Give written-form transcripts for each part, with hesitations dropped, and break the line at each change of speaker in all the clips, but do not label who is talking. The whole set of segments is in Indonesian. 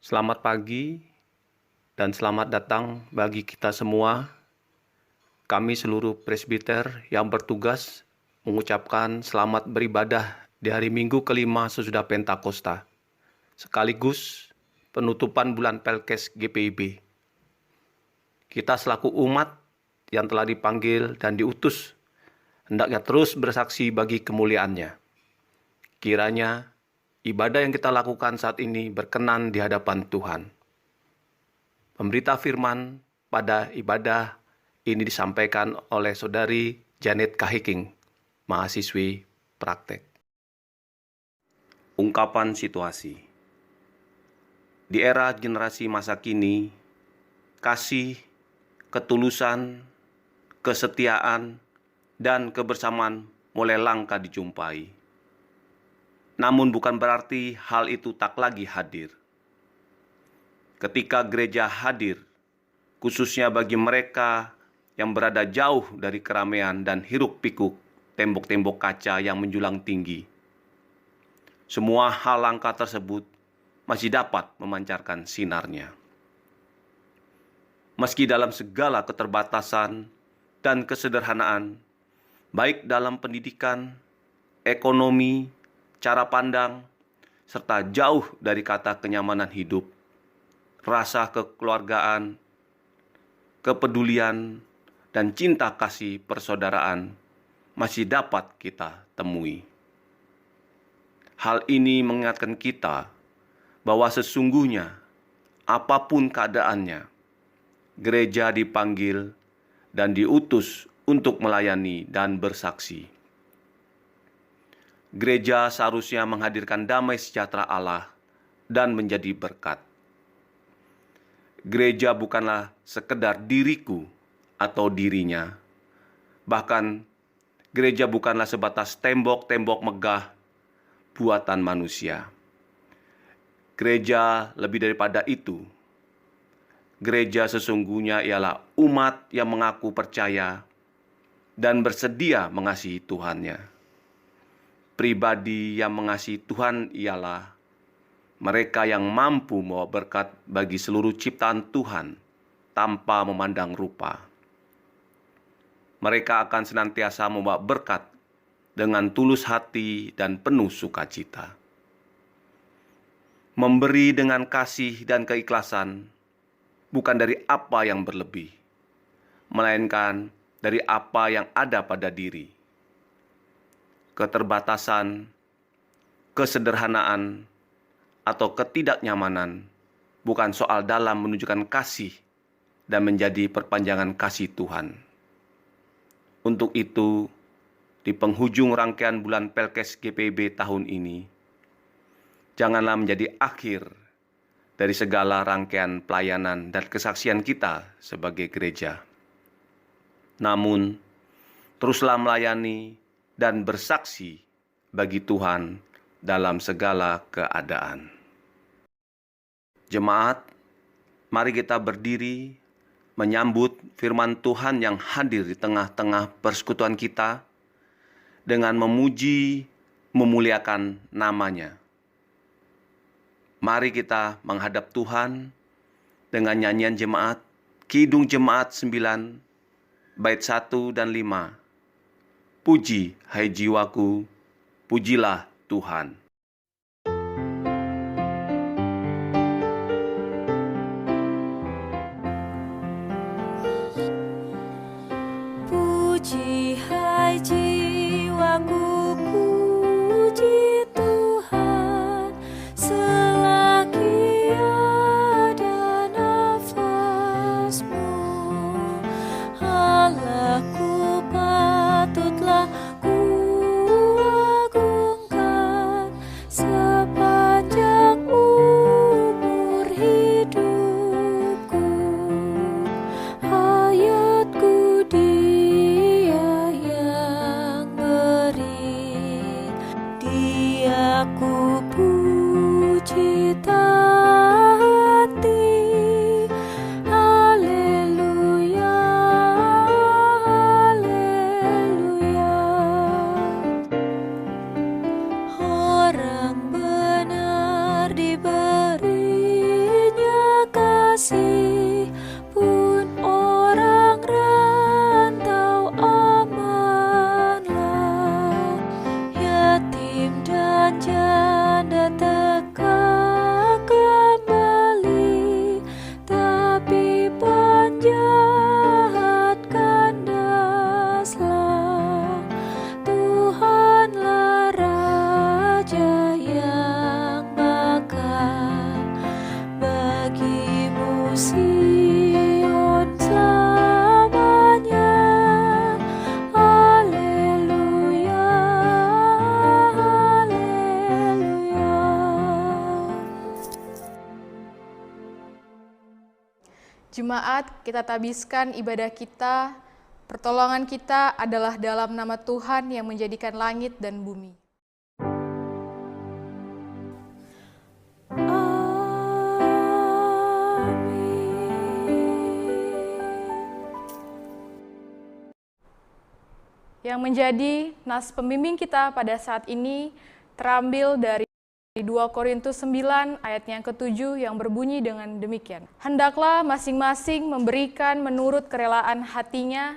Selamat pagi dan selamat datang bagi kita semua. Kami seluruh presbiter yang bertugas mengucapkan selamat beribadah di hari Minggu kelima sesudah Pentakosta, sekaligus penutupan bulan Pelkes GPIB. Kita selaku umat yang telah dipanggil dan diutus, hendaknya terus bersaksi bagi kemuliaannya. Kiranya ibadah yang kita lakukan saat ini berkenan di hadapan Tuhan. Pemberita firman pada ibadah ini disampaikan oleh Saudari Janet Kahiking, mahasiswi praktek. Ungkapan situasi. Di era generasi masa kini, kasih, ketulusan, kesetiaan, dan kebersamaan mulai langka dijumpai. Namun bukan berarti hal itu tak lagi hadir. Ketika gereja hadir, khususnya bagi mereka yang berada jauh dari keramaian dan hiruk-pikuk tembok-tembok kaca yang menjulang tinggi, semua hal langka tersebut masih dapat memancarkan sinarnya. Meski dalam segala keterbatasan dan kesederhanaan, baik dalam pendidikan, ekonomi, cara pandang, serta jauh dari kata kenyamanan hidup, rasa kekeluargaan, kepedulian, dan cinta kasih persaudaraan masih dapat kita temui. Hal ini mengingatkan kita bahwa sesungguhnya apapun keadaannya, gereja dipanggil dan diutus untuk melayani dan bersaksi. Gereja seharusnya menghadirkan damai sejahtera Allah dan menjadi berkat. Gereja bukanlah sekedar diriku atau dirinya. Bahkan, gereja bukanlah sebatas tembok-tembok megah buatan manusia. Gereja lebih daripada itu. Gereja sesungguhnya ialah umat yang mengaku percaya dan bersedia mengasihi Tuhannya. Pribadi yang mengasihi Tuhan ialah mereka yang mampu membawa berkat bagi seluruh ciptaan Tuhan tanpa memandang rupa. Mereka akan senantiasa membawa berkat dengan tulus hati dan penuh sukacita. Memberi dengan kasih dan keikhlasan bukan dari apa yang berlebih, melainkan dari apa yang ada pada diri. Keterbatasan, kesederhanaan, atau ketidaknyamanan bukan soal dalam menunjukkan kasih dan menjadi perpanjangan kasih Tuhan. Untuk itu, di penghujung rangkaian bulan Pelkes GPIB tahun ini, janganlah menjadi akhir dari segala rangkaian pelayanan dan kesaksian kita sebagai gereja. Namun, teruslah melayani dan bersaksi bagi Tuhan dalam segala keadaan. Jemaat, mari kita berdiri menyambut firman Tuhan yang hadir di tengah-tengah persekutuan kita dengan memuji, memuliakan nama-Nya. Mari kita menghadap Tuhan dengan nyanyian jemaat, Kidung Jemaat 9, bait 1 dan 5. Puji, hai jiwaku, pujilah Tuhan.
Puji, hai jiwaku, puji Tuhan, selagi ada nafasmu. Allahku patutlah ku agungkan sepanjang umur hidupku. Hayatku Dia yang beri, Dia ku puji taati. Haleluya, haleluya. Orang benar diberi janda tegak kembali, tapi penjahat kandaslah. Tuhanlah Raja yang makar bagimu Sion selamanya. Haleluya, haleluya.
Jemaat, kita tabiskan ibadah kita. Pertolongan kita adalah dalam nama Tuhan yang menjadikan langit dan bumi. Yang menjadi nas pembimbing kita pada saat ini terambil dari 2 Korintus 9 ayat yang ke-7 yang berbunyi dengan demikian. Hendaklah masing-masing memberikan menurut kerelaan hatinya,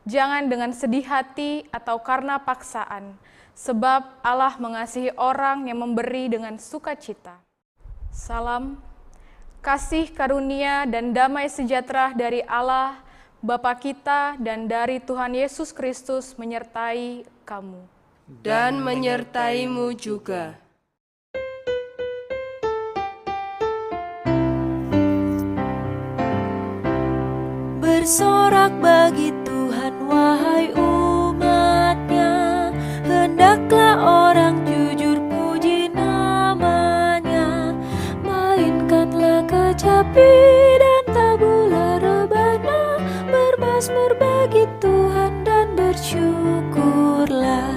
jangan dengan sedih hati atau karena paksaan, sebab Allah mengasihi orang yang memberi dengan sukacita. Salam, kasih karunia dan damai sejahtera dari Allah, Bapa kita dan dari Tuhan Yesus Kristus menyertai kamu.
Dan menyertaimu juga.
Bersorak bagi Tuhan wahai umatnya, hendaklah orang jujur puji namanya. Mainkanlah kecapi dan tabula rebana, bermazmur bagi Tuhan dan bersyukurlah.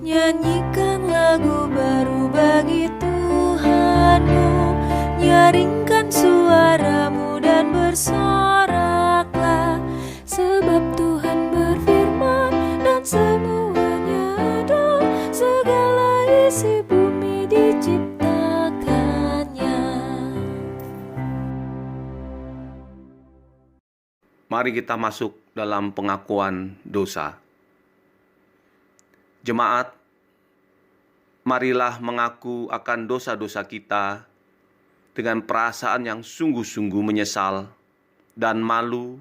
Nyanyikan lagu baru bagi Tuhanmu, nyaringkan suaramu dan bersoraklah, sebab Tuhan berfirman dan semuanya ada, segala isi bumi diciptakannya.
Mari kita masuk dalam pengakuan dosa. Jemaat, marilah mengaku akan dosa-dosa kita dengan perasaan yang sungguh-sungguh menyesal dan malu,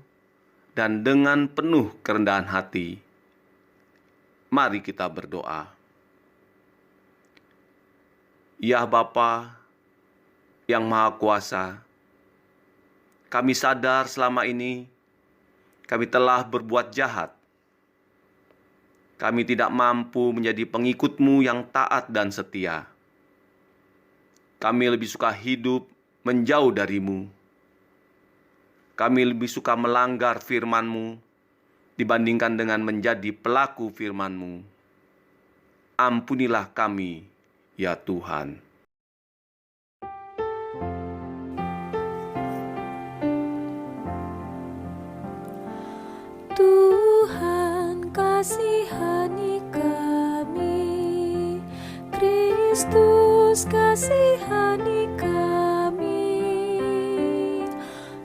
dan dengan penuh kerendahan hati. Mari kita berdoa. Ya Bapa yang Maha Kuasa, kami sadar selama ini kami telah berbuat jahat. Kami tidak mampu menjadi pengikut-Mu yang taat dan setia. Kami lebih suka hidup menjauh dari-Mu. Kami lebih suka melanggar firman-Mu dibandingkan dengan menjadi pelaku firman-Mu. Ampunilah kami, ya Tuhan.
Tuhan kasihani kami, Kristus kasihani kami,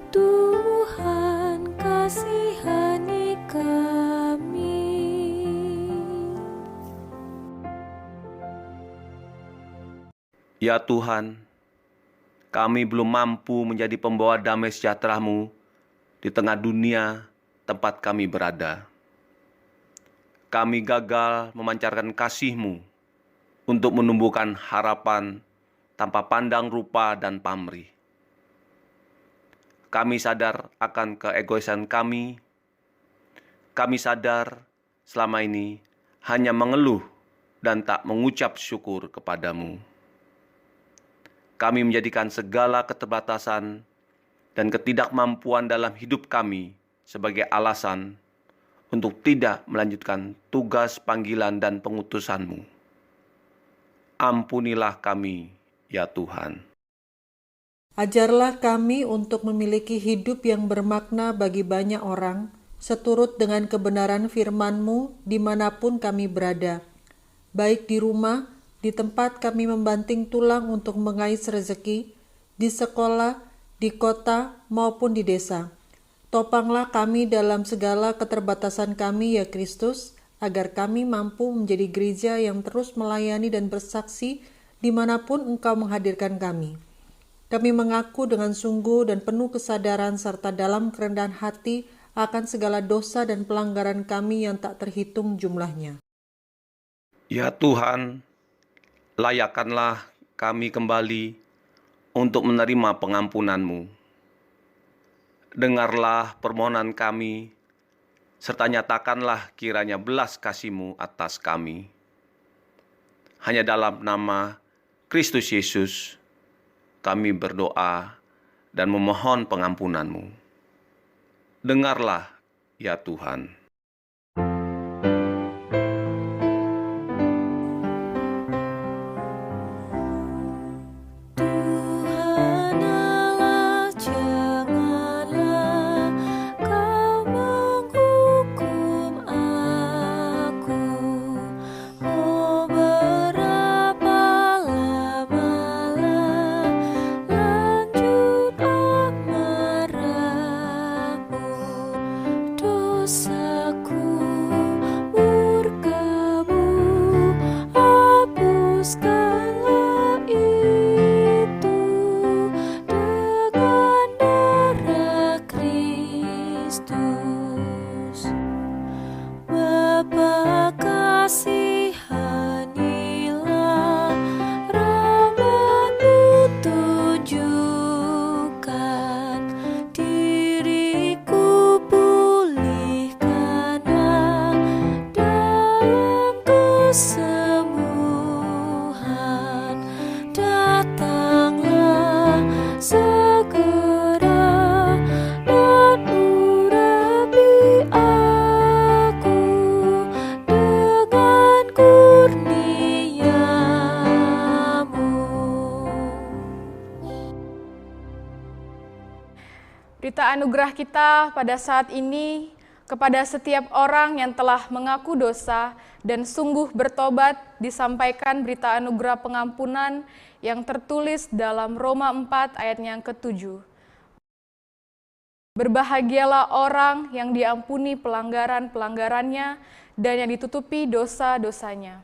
Tuhan kasihani kami.
Ya Tuhan, kami belum mampu menjadi pembawa damai sejahtera-Mu di tengah dunia tempat kami berada. Kami gagal memancarkan kasih-Mu untuk menumbuhkan harapan tanpa pandang rupa dan pamrih. Kami sadar akan keegoisan kami. Kami sadar selama ini hanya mengeluh dan tak mengucap syukur kepadamu. Kami menjadikan segala keterbatasan dan ketidakmampuan dalam hidup kami sebagai alasan untuk tidak melanjutkan tugas panggilan dan pengutusan-Mu. Ampunilah kami, ya Tuhan.
Ajarlah kami untuk memiliki hidup yang bermakna bagi banyak orang, seturut dengan kebenaran firman-Mu dimanapun kami berada, baik di rumah, di tempat kami membanting tulang untuk mengais rezeki, di sekolah, di kota, maupun di desa. Topanglah kami dalam segala keterbatasan kami, ya Kristus, agar kami mampu menjadi gereja yang terus melayani dan bersaksi dimanapun Engkau menghadirkan kami. Kami mengaku dengan sungguh dan penuh kesadaran serta dalam kerendahan hati akan segala dosa dan pelanggaran kami yang tak terhitung jumlahnya.
Ya Tuhan, layakkanlah kami kembali untuk menerima pengampunan-Mu. Dengarlah permohonan kami, serta nyatakanlah kiranya belas kasih-Mu atas kami. Hanya dalam nama Kristus Yesus, kami berdoa dan memohon pengampunan-Mu. Dengarlah, ya Tuhan.
Tuhan Allah, janganlah Kau menghukum aku. Oh, berapa lamalah lanjut amarah-Mu. Dosaku, murka-Mu, hapuskanlah itu dengan darah Kristus. Bapa, kasihanilah, rahmat-Mu tunjukkan, diriku pulihkanlah dalam kesembuhan. Datanglah segera dan urapi aku dengan kurnia-Mu.
Berita anugerah kita pada saat ini kepada setiap orang yang telah mengaku dosa dan sungguh bertobat, disampaikan berita anugerah pengampunan yang tertulis dalam Roma 4 ayatnya yang ke-7. Berbahagialah orang yang diampuni pelanggaran-pelanggarannya dan yang ditutupi dosa-dosanya.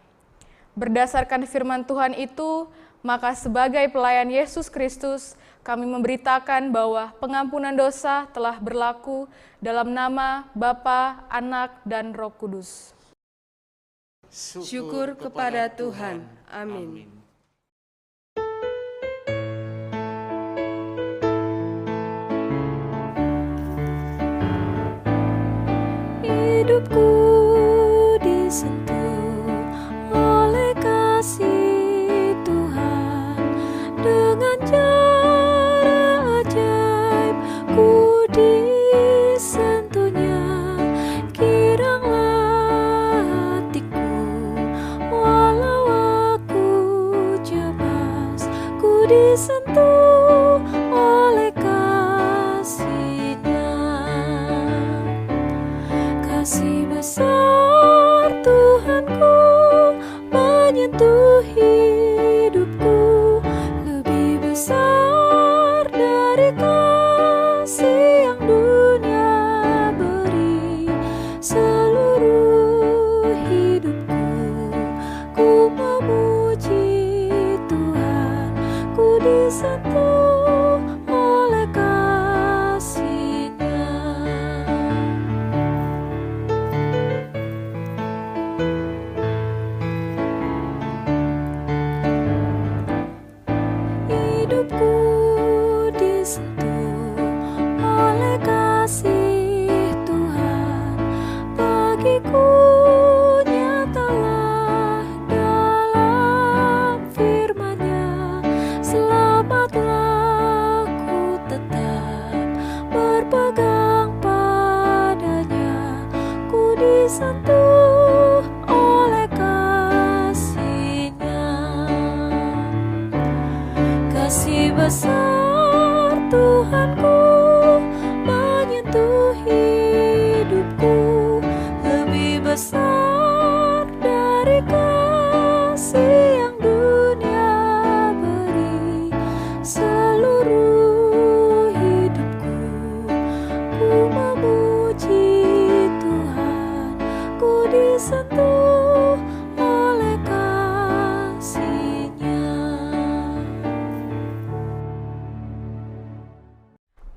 Berdasarkan firman Tuhan itu, maka sebagai pelayan Yesus Kristus, kami memberitakan bahwa pengampunan dosa telah berlaku dalam nama Bapa, Anak, dan Roh Kudus.
Syukur kepada Tuhan. Amin.
Hidupku disentuh oleh kasih Tuhan, dengan cara ajaib ku disentuhnya. Giranglah hatiku walau aku jebas, ku disentuh oleh kasih-Nya. Kasih besar Tuhanku menyentuh hidupku, lebih besar dari kasih yang dunia beri. Seluruh hidupku ku memuji Tuhan, ku disentuh oleh kasih-Nya. Hidupku disentuh oleh kasih Tuhan, bagiku nyatalah dalam firman-Nya. Selamatlah ku tetap berpegang padanya, ku disentuh oleh kasih-Nya. Kasih besar Tuhanku menyentuh hidupku, lebih besar dari kasih yang dunia beri. Seluruh hidupku ku memuji Tuhan, ku disentuh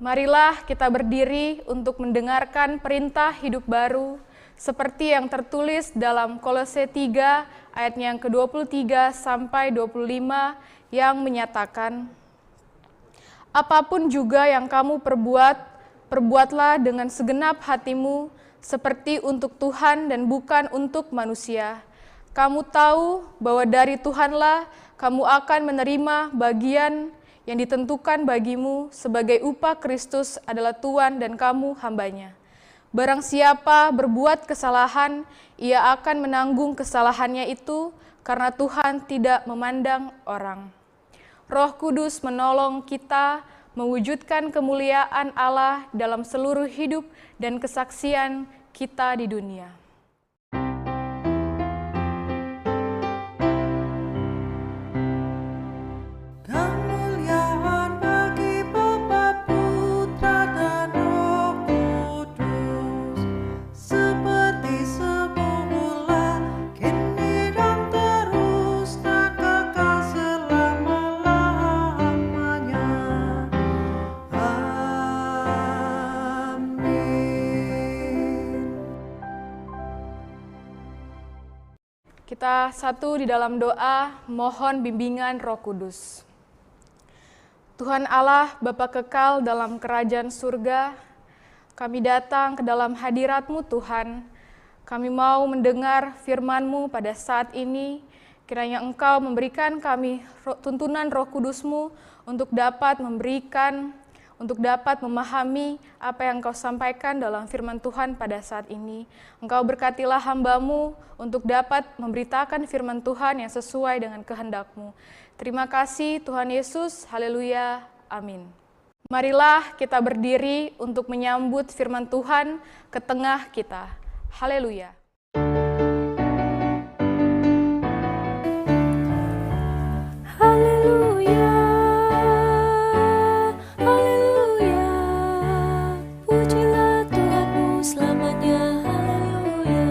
Marilah kita berdiri untuk mendengarkan perintah hidup baru seperti yang tertulis dalam Kolose 3 ayatnya yang ke-23 sampai 25 yang menyatakan, apapun juga yang kamu perbuat, perbuatlah dengan segenap hatimu seperti untuk Tuhan dan bukan untuk manusia. Kamu tahu bahwa dari Tuhanlah kamu akan menerima bagian yang ditentukan bagimu sebagai upah Kristus adalah Tuhan dan kamu hambanya. Barang siapa berbuat kesalahan, ia akan menanggung kesalahannya itu karena Tuhan tidak memandang orang. Roh Kudus menolong kita mewujudkan kemuliaan Allah dalam seluruh hidup dan kesaksian kita di dunia.
Kemuliaan bagi Bapa, Putra, dan Roh Kudus, seperti semula, kini dan terus, dan kekal selama-lamanya. Amin.
Kita satu di dalam doa, mohon bimbingan Roh Kudus. Tuhan Allah, Bapa kekal dalam kerajaan surga, kami datang ke dalam hadirat-Mu Tuhan. Kami mau mendengar firman-Mu pada saat ini, kiranya Engkau memberikan kami tuntunan Roh Kudus-Mu untuk dapat memberikan, untuk dapat memahami apa yang Engkau sampaikan dalam firman Tuhan pada saat ini. Engkau berkatilah hamba-Mu untuk dapat memberitakan firman Tuhan yang sesuai dengan kehendak-Mu. Terima kasih Tuhan Yesus, haleluya, amin. Marilah kita berdiri untuk menyambut firman Tuhan ke tengah kita. Haleluya.
Haleluya, haleluya, pujilah Tuhanmu selamanya, haleluya.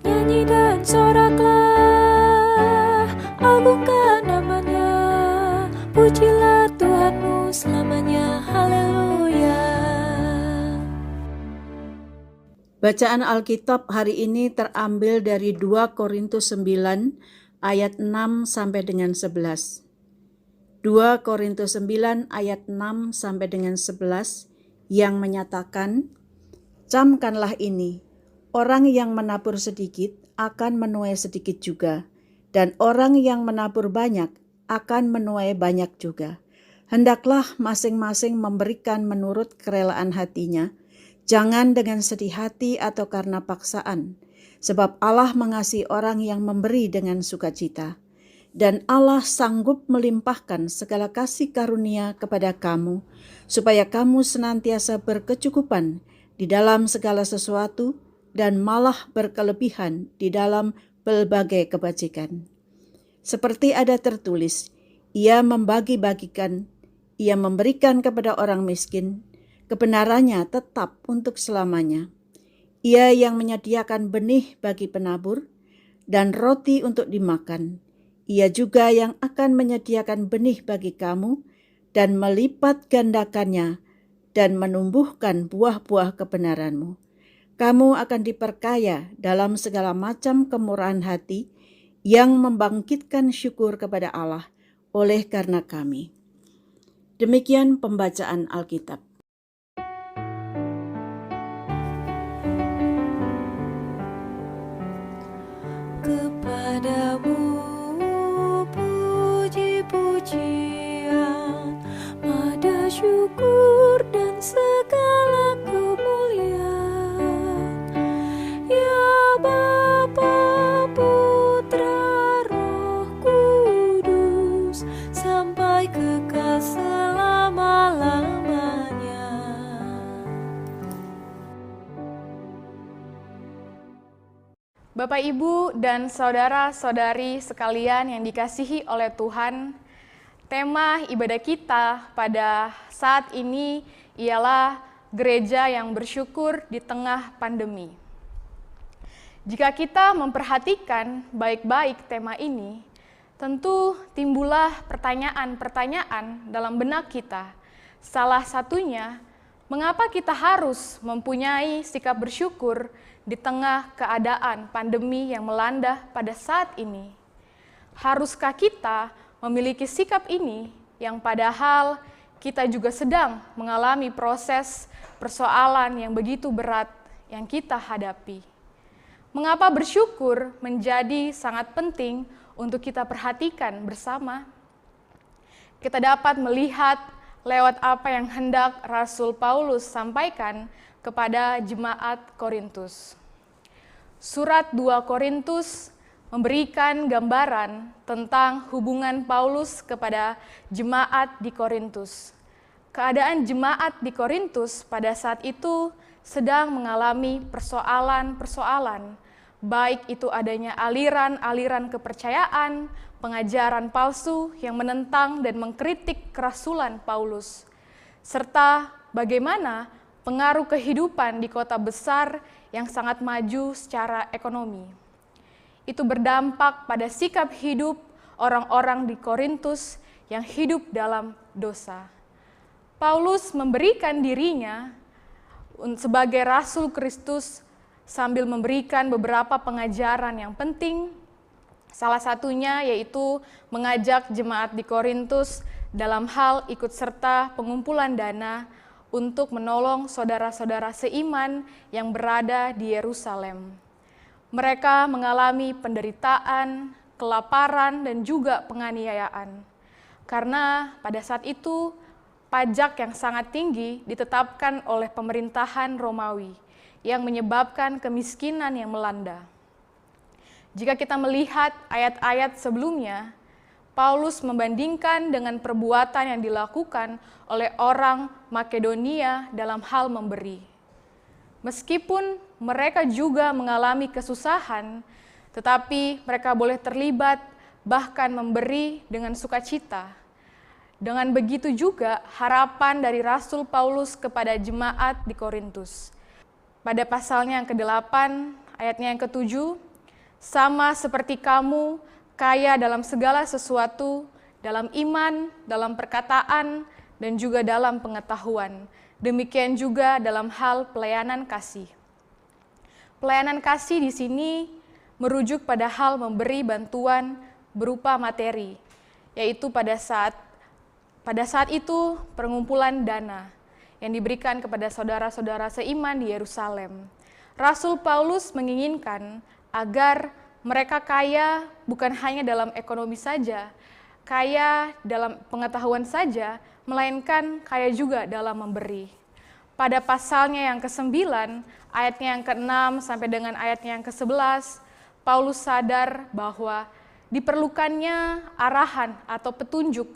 Nyanyi dan soraklah, agungkan namanya, pujilah Tuhanmu selamanya, haleluya.
Bacaan Alkitab hari ini terambil dari 2 Korintus 9 ayat 6 sampai dengan 11. 2 Korintus 9 ayat 6 sampai dengan 11 yang menyatakan, camkanlah ini, orang yang menabur sedikit akan menuai sedikit juga, dan orang yang menabur banyak akan menuai banyak juga. Hendaklah masing-masing memberikan menurut kerelaan hatinya, jangan dengan sedih hati atau karena paksaan, sebab Allah mengasihi orang yang memberi dengan sukacita. Dan Allah sanggup melimpahkan segala kasih karunia kepada kamu, supaya kamu senantiasa berkecukupan di dalam segala sesuatu, dan malah berkelebihan di dalam berbagai kebajikan. Seperti ada tertulis, ia membagi-bagikan, ia memberikan kepada orang miskin, kebenarannya tetap untuk selamanya. Ia yang menyediakan benih bagi penabur dan roti untuk dimakan. Ia juga yang akan menyediakan benih bagi kamu dan melipat gandakannya dan menumbuhkan buah-buah kebenaranmu. Kamu akan diperkaya dalam segala macam kemurahan hati yang membangkitkan syukur kepada Allah oleh karena kami. Demikian pembacaan Alkitab.
Kepadamu puji-pujian, mada syukur dan segala kemuliaan, ya Bapa, Putra, Roh Kudus, sampai kekal selama-lamanya.
Bapak, Ibu, dan saudara-saudari sekalian yang dikasihi oleh Tuhan, tema ibadah kita pada saat ini ialah gereja yang bersyukur di tengah pandemi. Jika kita memperhatikan baik-baik tema ini, tentu timbullah pertanyaan-pertanyaan dalam benak kita. Salah satunya, mengapa kita harus mempunyai sikap bersyukur di tengah keadaan pandemi yang melanda pada saat ini? Haruskah kita memiliki sikap ini yang padahal kita juga sedang mengalami proses persoalan yang begitu berat yang kita hadapi? Mengapa bersyukur menjadi sangat penting untuk kita perhatikan bersama? Kita dapat melihat lewat apa yang hendak Rasul Paulus sampaikan kepada jemaat Korintus. Surat 2 Korintus memberikan gambaran tentang hubungan Paulus kepada jemaat di Korintus. Keadaan jemaat di Korintus pada saat itu sedang mengalami persoalan-persoalan, baik itu adanya aliran-aliran kepercayaan, pengajaran palsu yang menentang dan mengkritik kerasulan Paulus, serta bagaimana pengaruh kehidupan di kota besar yang sangat maju secara ekonomi. Itu berdampak pada sikap hidup orang-orang di Korintus yang hidup dalam dosa. Paulus memberikan dirinya sebagai Rasul Kristus sambil memberikan beberapa pengajaran yang penting. Salah satunya yaitu mengajak jemaat di Korintus dalam hal ikut serta pengumpulan dana untuk menolong saudara-saudara seiman yang berada di Yerusalem. Mereka mengalami penderitaan, kelaparan, dan juga penganiayaan. Karena pada saat itu pajak yang sangat tinggi ditetapkan oleh pemerintahan Romawi yang menyebabkan kemiskinan yang melanda. Jika kita melihat ayat-ayat sebelumnya, Paulus membandingkan dengan perbuatan yang dilakukan oleh orang Makedonia dalam hal memberi. Meskipun mereka juga mengalami kesusahan, tetapi mereka boleh terlibat bahkan memberi dengan sukacita. Dengan begitu juga harapan dari Rasul Paulus kepada jemaat di Korintus. Pada pasalnya yang ke-8, ayatnya yang ke-7, sama seperti kamu, kaya dalam segala sesuatu, dalam iman, dalam perkataan, dan juga dalam pengetahuan. Demikian juga dalam hal pelayanan kasih. Pelayanan kasih di sini merujuk pada hal memberi bantuan berupa materi, yaitu pada saat itu pengumpulan dana yang diberikan kepada saudara-saudara seiman di Yerusalem. Rasul Paulus menginginkan agar mereka kaya bukan hanya dalam ekonomi saja, kaya dalam pengetahuan saja, melainkan kaya juga dalam memberi. Pada pasalnya yang ke-9, ayatnya yang ke-6 sampai dengan ayatnya yang ke-11, Paulus sadar bahwa diperlukannya arahan atau petunjuk,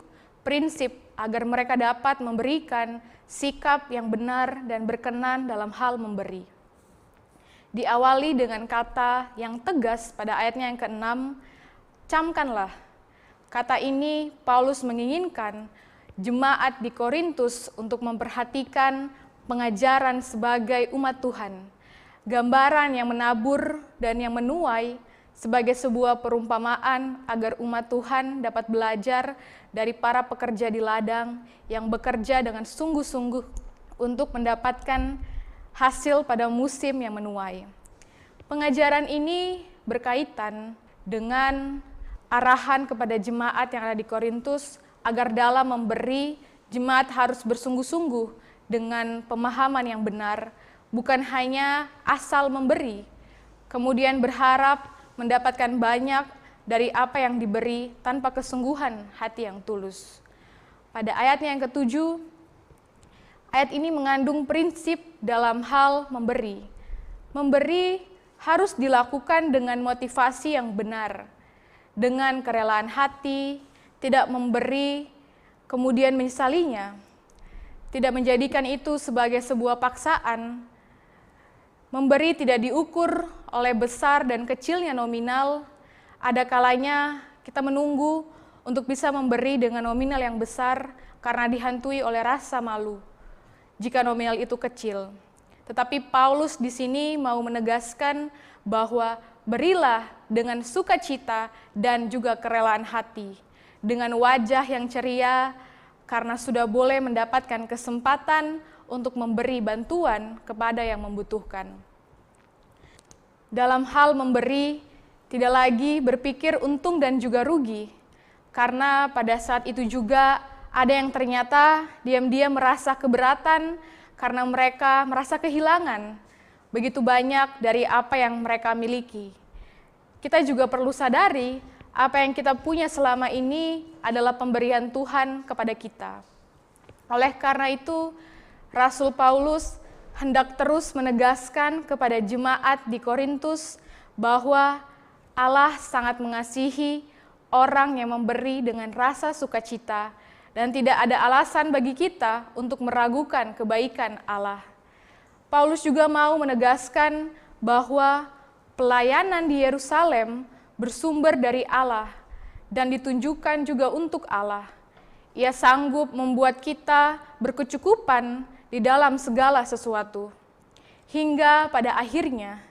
prinsip agar mereka dapat memberikan sikap yang benar dan berkenan dalam hal memberi. Diawali dengan kata yang tegas pada ayatnya yang ke-6, camkanlah. Kata ini Paulus menginginkan jemaat di Korintus untuk memperhatikan pengajaran sebagai umat Tuhan, gambaran yang menabur dan yang menuai sebagai sebuah perumpamaan agar umat Tuhan dapat belajar dari para pekerja di ladang yang bekerja dengan sungguh-sungguh untuk mendapatkan hasil pada musim yang menuai. Pengajaran ini berkaitan dengan arahan kepada jemaat yang ada di Korintus agar dalam memberi, jemaat harus bersungguh-sungguh dengan pemahaman yang benar, bukan hanya asal memberi, kemudian berharap mendapatkan banyak dari apa yang diberi tanpa kesungguhan hati yang tulus. Pada ayatnya yang ke-7, ayat ini mengandung prinsip dalam hal memberi. Memberi harus dilakukan dengan motivasi yang benar, dengan kerelaan hati, tidak memberi kemudian menyesalinya, tidak menjadikan itu sebagai sebuah paksaan. Memberi tidak diukur oleh besar dan kecilnya nominal. Ada kalanya kita menunggu untuk bisa memberi dengan nominal yang besar karena dihantui oleh rasa malu jika nominal itu kecil. Tetapi Paulus di sini mau menegaskan bahwa berilah dengan sukacita dan juga kerelaan hati, dengan wajah yang ceria, karena sudah boleh mendapatkan kesempatan untuk memberi bantuan kepada yang membutuhkan. Dalam hal memberi, tidak lagi berpikir untung dan juga rugi, karena pada saat itu juga ada yang ternyata diam-diam merasa keberatan karena mereka merasa kehilangan begitu banyak dari apa yang mereka miliki. Kita juga perlu sadari apa yang kita punya selama ini adalah pemberian Tuhan kepada kita. Oleh karena itu, Rasul Paulus hendak terus menegaskan kepada jemaat di Korintus bahwa Allah sangat mengasihi orang yang memberi dengan rasa sukacita dan tidak ada alasan bagi kita untuk meragukan kebaikan Allah. Paulus juga mau menegaskan bahwa pelayanan di Yerusalem bersumber dari Allah dan ditunjukkan juga untuk Allah. Ia sanggup membuat kita berkecukupan di dalam segala sesuatu. Hingga pada akhirnya,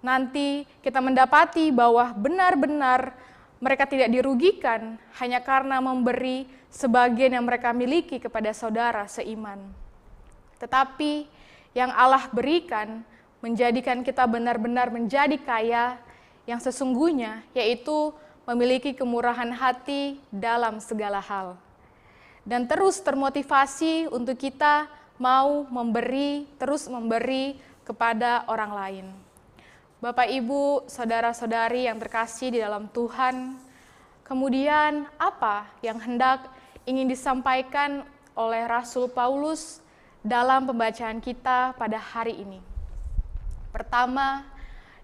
nanti kita mendapati bahwa benar-benar mereka tidak dirugikan hanya karena memberi sebagian yang mereka miliki kepada saudara seiman. Tetapi yang Allah berikan menjadikan kita benar-benar menjadi kaya yang sesungguhnya, yaitu memiliki kemurahan hati dalam segala hal. Dan terus termotivasi untuk kita mau memberi, terus memberi kepada orang lain. Bapak, Ibu, saudara-saudari yang terkasih di dalam Tuhan, kemudian apa yang hendak ingin disampaikan oleh Rasul Paulus dalam pembacaan kita pada hari ini? Pertama,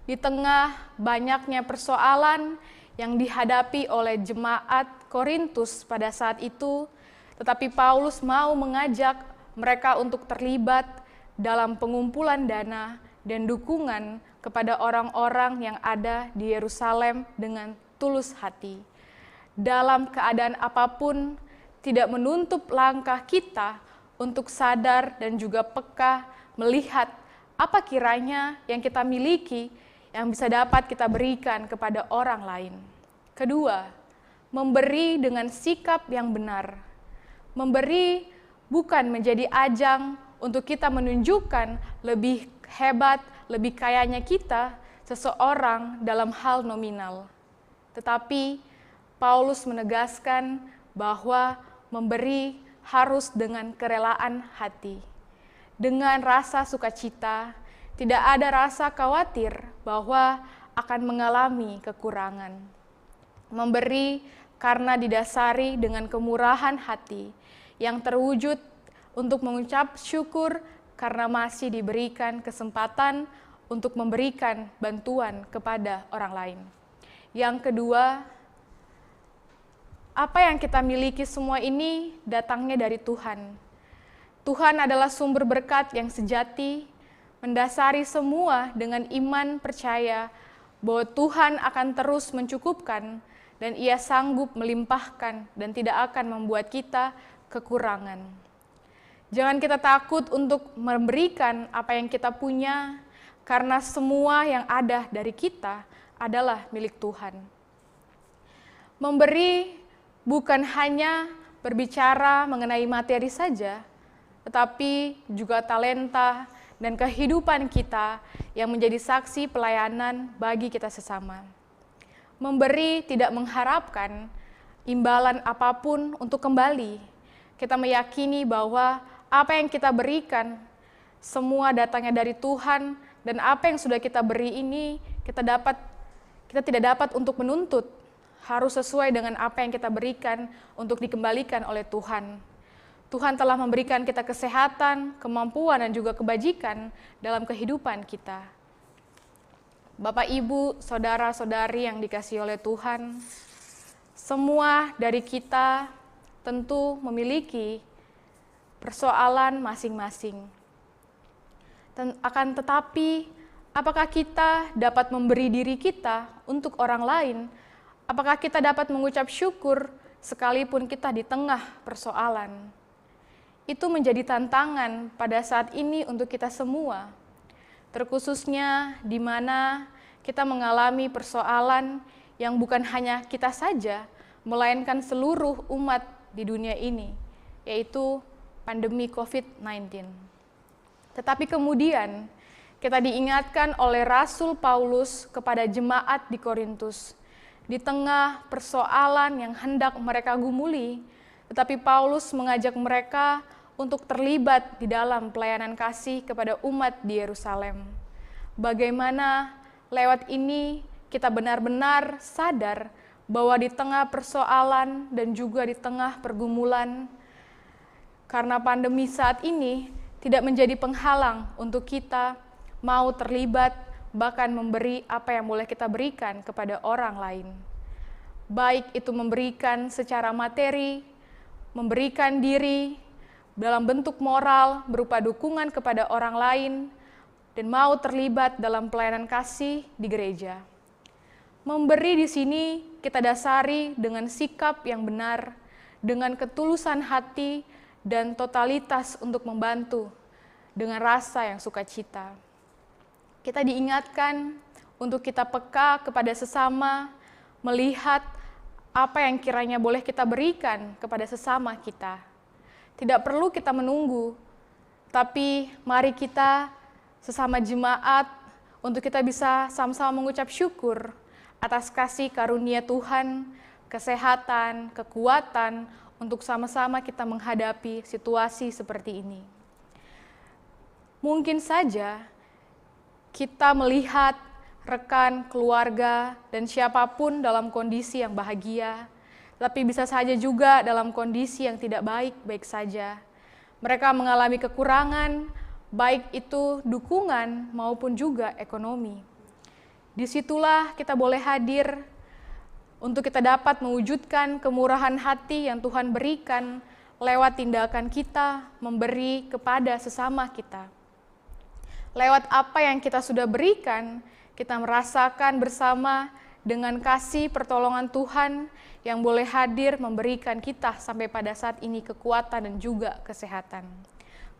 di tengah banyaknya persoalan yang dihadapi oleh jemaat Korintus pada saat itu, tetapi Paulus mau mengajak mereka untuk terlibat dalam pengumpulan dana dan dukungan kepada orang-orang yang ada di Yerusalem dengan tulus hati. Dalam keadaan apapun, tidak menutup langkah kita untuk sadar dan juga peka melihat apa kiranya yang kita miliki yang bisa dapat kita berikan kepada orang lain. Kedua, memberi dengan sikap yang benar. Memberi bukan menjadi ajang untuk kita menunjukkan lebih hebat, lebih kayanya kita seseorang dalam hal nominal. Tetapi Paulus menegaskan bahwa memberi harus dengan kerelaan hati. Dengan rasa sukacita, tidak ada rasa khawatir bahwa akan mengalami kekurangan. Memberi karena didasari dengan kemurahan hati yang terwujud untuk mengucap syukur karena masih diberikan kesempatan untuk memberikan bantuan kepada orang lain. Yang kedua, apa yang kita miliki semua ini datangnya dari Tuhan. Tuhan adalah sumber berkat yang sejati, mendasari semua dengan iman percaya bahwa Tuhan akan terus mencukupkan dan Ia sanggup melimpahkan dan tidak akan membuat kita kekurangan. Jangan kita takut untuk memberikan apa yang kita punya, karena semua yang ada dari kita adalah milik Tuhan. Memberi bukan hanya berbicara mengenai materi saja, tetapi juga talenta dan kehidupan kita yang menjadi saksi pelayanan bagi kita sesama. Memberi tidak mengharapkan imbalan apapun untuk kembali. Kita meyakini bahwa apa yang kita berikan semua datangnya dari Tuhan, dan apa yang sudah kita beri ini kita tidak dapat untuk menuntut, harus sesuai dengan apa yang kita berikan untuk dikembalikan oleh Tuhan. Tuhan telah memberikan kita kesehatan, kemampuan, dan juga kebajikan dalam kehidupan kita. Bapak, Ibu, saudara-saudari yang dikasihi oleh Tuhan, semua dari kita tentu memiliki persoalan masing-masing. Akan tetapi, apakah kita dapat memberi diri kita untuk orang lain? Apakah kita dapat mengucap syukur sekalipun kita di tengah persoalan? Itu menjadi tantangan pada saat ini untuk kita semua, terkhususnya di mana kita mengalami persoalan yang bukan hanya kita saja, melainkan seluruh umat di dunia ini, yaitu pandemi COVID-19. Tetapi kemudian kita diingatkan oleh Rasul Paulus kepada jemaat di Korintus. Di tengah persoalan yang hendak mereka gumuli, tetapi Paulus mengajak mereka untuk terlibat di dalam pelayanan kasih kepada umat di Yerusalem. Bagaimana lewat ini kita benar-benar sadar bahwa di tengah persoalan dan juga di tengah pergumulan, karena pandemi saat ini tidak menjadi penghalang untuk kita mau terlibat, bahkan memberi apa yang boleh kita berikan kepada orang lain. Baik itu memberikan secara materi, memberikan diri dalam bentuk moral berupa dukungan kepada orang lain, dan mau terlibat dalam pelayanan kasih di gereja. Memberi di sini kita dasari dengan sikap yang benar, dengan ketulusan hati dan totalitas untuk membantu dengan rasa yang sukacita. Kita diingatkan untuk kita peka kepada sesama, melihat apa yang kiranya boleh kita berikan kepada sesama kita. Tidak perlu kita menunggu, tapi mari kita sesama jemaat untuk kita bisa sama-sama mengucap syukur atas kasih karunia Tuhan, kesehatan, kekuatan untuk sama-sama kita menghadapi situasi seperti ini. Mungkin saja kita melihat rekan, keluarga, dan siapapun dalam kondisi yang bahagia, tapi bisa saja juga dalam kondisi yang tidak baik-baik saja. Mereka mengalami kekurangan, baik itu dukungan maupun juga ekonomi. Disitulah kita boleh hadir untuk kita dapat mewujudkan kemurahan hati yang Tuhan berikan lewat tindakan kita memberi kepada sesama kita. Lewat apa yang kita sudah berikan, kita merasakan bersama dengan kasih pertolongan Tuhan yang boleh hadir memberikan kita sampai pada saat ini kekuatan dan juga kesehatan.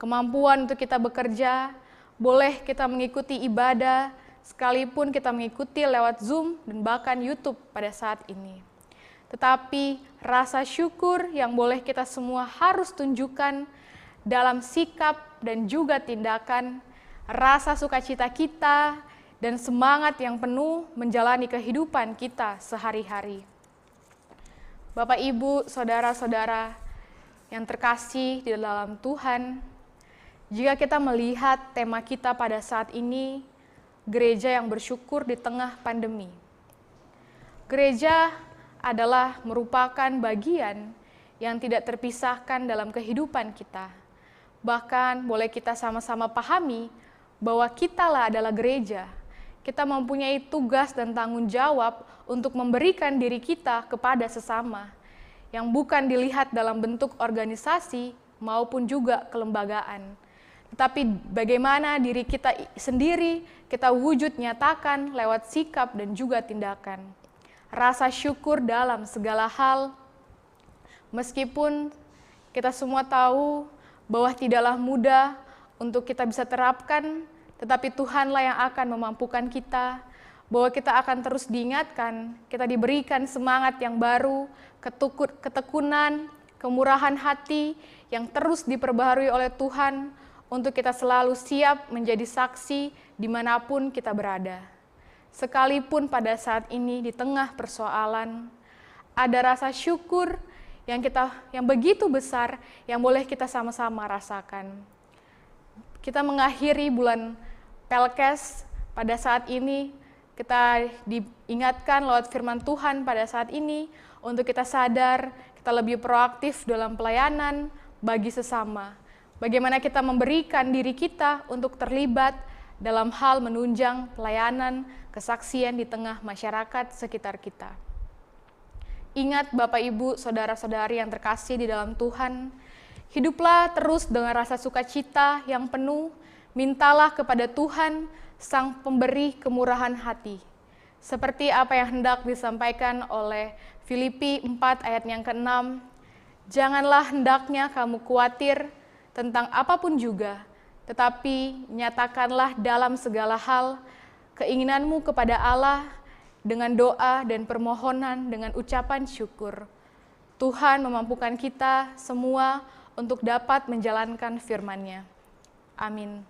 Kemampuan untuk kita bekerja, boleh kita mengikuti ibadah, sekalipun kita mengikuti lewat Zoom dan bahkan YouTube pada saat ini. Tetapi rasa syukur yang boleh kita semua harus tunjukkan dalam sikap dan juga tindakan, rasa sukacita kita, dan semangat yang penuh menjalani kehidupan kita sehari-hari. Bapak, Ibu, Saudara-saudara yang terkasih di dalam Tuhan, jika kita melihat tema kita pada saat ini, gereja yang bersyukur di tengah pandemi. Gereja adalah merupakan bagian yang tidak terpisahkan dalam kehidupan kita. Bahkan boleh kita sama-sama pahami bahwa kitalah adalah gereja. Kita mempunyai tugas dan tanggung jawab untuk memberikan diri kita kepada sesama, yang bukan dilihat dalam bentuk organisasi maupun juga kelembagaan. Tetapi bagaimana diri kita sendiri kita wujud nyatakan lewat sikap dan juga tindakan. Rasa syukur dalam segala hal, meskipun kita semua tahu bahwa tidaklah mudah untuk kita bisa terapkan, tetapi Tuhanlah yang akan memampukan kita, bahwa kita akan terus diingatkan, kita diberikan semangat yang baru, ketekunan, kemurahan hati yang terus diperbaharui oleh Tuhan untuk kita selalu siap menjadi saksi dimanapun kita berada. Sekalipun pada saat ini di tengah persoalan, ada rasa syukur yang begitu besar yang boleh kita sama-sama rasakan. Kita mengakhiri bulan Pelkes pada saat ini, kita diingatkan lewat firman Tuhan pada saat ini untuk kita sadar, kita lebih proaktif dalam pelayanan bagi sesama. Bagaimana kita memberikan diri kita untuk terlibat dalam hal menunjang pelayanan, kesaksian di tengah masyarakat sekitar kita. Ingat Bapak, Ibu, Saudara-saudari yang terkasih di dalam Tuhan, hiduplah terus dengan rasa sukacita yang penuh. Mintalah kepada Tuhan, Sang Pemberi kemurahan hati. Seperti apa yang hendak disampaikan oleh Filipi 4 ayat yang ke-6, janganlah hendaknya kamu khawatir tentang apapun juga, tetapi nyatakanlah dalam segala hal keinginanmu kepada Allah dengan doa dan permohonan dengan ucapan syukur. Tuhan memampukan kita semua untuk dapat menjalankan firman-Nya. Amin.